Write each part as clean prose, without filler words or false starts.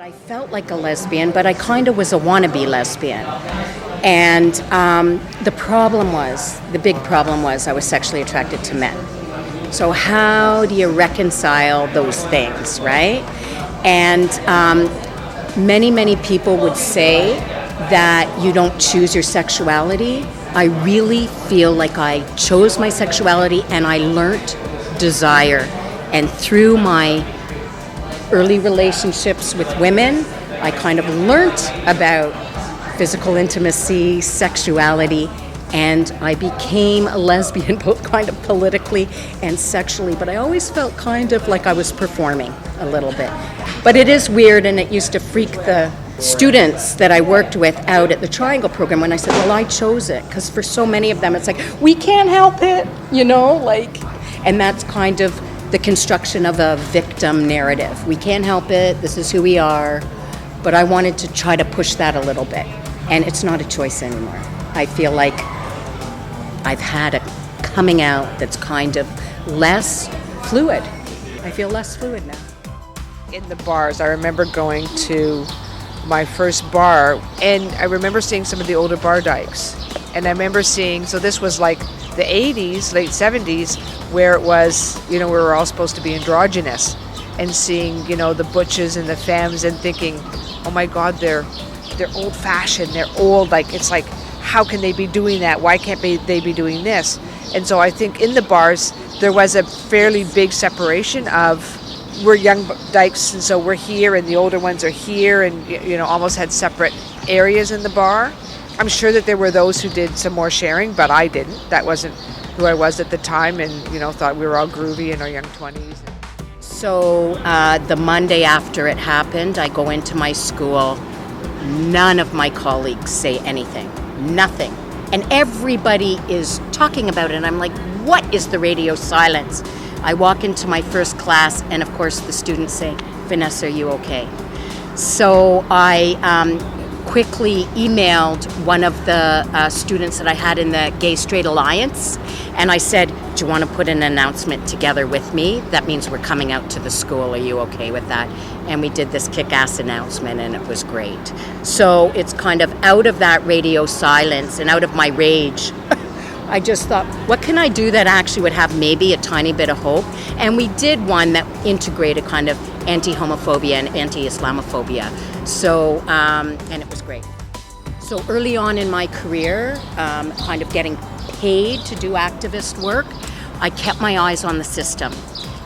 I felt like a lesbian, but I kind of was a wannabe lesbian. And the big problem was I was sexually attracted to men. So how do you reconcile those things, right? And many people would say that you don't choose your sexuality. I really feel like I chose my sexuality and I learnt desire. And through my early relationships with women, I kind of learnt about physical intimacy, sexuality, and I became a lesbian, both kind of politically and sexually, but I always felt kind of like I was performing a little bit. But it is weird, and it used to freak the students that I worked with out at the Triangle program when I said, well, I chose it, because for so many of them it's like, we can't help it, and that's kind of the construction of a victim narrative. We can't help it, this is who we are, but I wanted to try to push that a little bit, and it's not a choice anymore. I feel like I've had a coming out that's kind of less fluid. I feel less fluid now. In the bars, I remember going to my first bar, and I remember seeing some of the older bar dykes. And I remember seeing, so this was like the 80s, late 70s, where it was, we were all supposed to be androgynous, and seeing, the butches and the femmes and thinking, oh my God, they're old-fashioned, they're old, it's like, how can they be doing that? Why can't they be doing this? And so I think in the bars, there was a fairly big separation of, we're young dykes, and so we're here, and the older ones are here, and, almost had separate areas in the bar. I'm sure that there were those who did some more sharing, but I didn't. That wasn't who I was at the time, and, thought we were all groovy in our young 20s. So the Monday after it happened, I go into my school. None of my colleagues say anything. Nothing. And everybody is talking about it, and I'm like, what is the radio silence? I walk into my first class, and of course the students say, Vanessa, are you okay? So I quickly emailed one of the students that I had in the Gay Straight Alliance, and I said, do you want to put an announcement together with me? That means we're coming out to the school. Are you okay with that? And we did this kick-ass announcement, and it was great. So it's kind of out of that radio silence and out of my rage. I just thought, what can I do that actually would have maybe a tiny bit of hope? And we did one that integrated kind of anti-homophobia and anti-Islamophobia. So, and it was great. So early on in my career, kind of getting paid to do activist work, I kept my eyes on the system.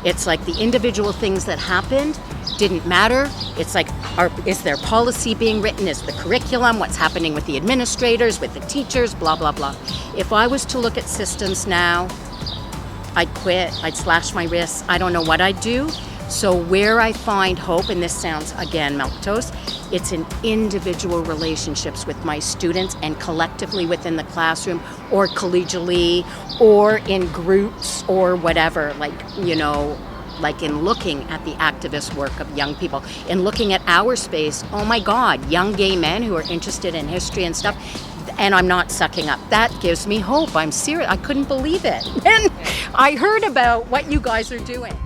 It's like the individual things that happened didn't matter. It's like, is there policy being written? Is the curriculum? What's happening with the administrators, with the teachers, blah, blah, blah. If I was to look at systems now, I'd quit, I'd slash my wrists, I don't know what I'd do. So where I find hope, and this sounds, again, milquetoast, it's in individual relationships with my students and collectively within the classroom or collegially or in groups or whatever, like in looking at the activist work of young people, in looking at OurSpace, oh my God, young gay men who are interested in history and stuff, and I'm not sucking up. That gives me hope. I'm serious. I couldn't believe it. And I heard about what you guys are doing.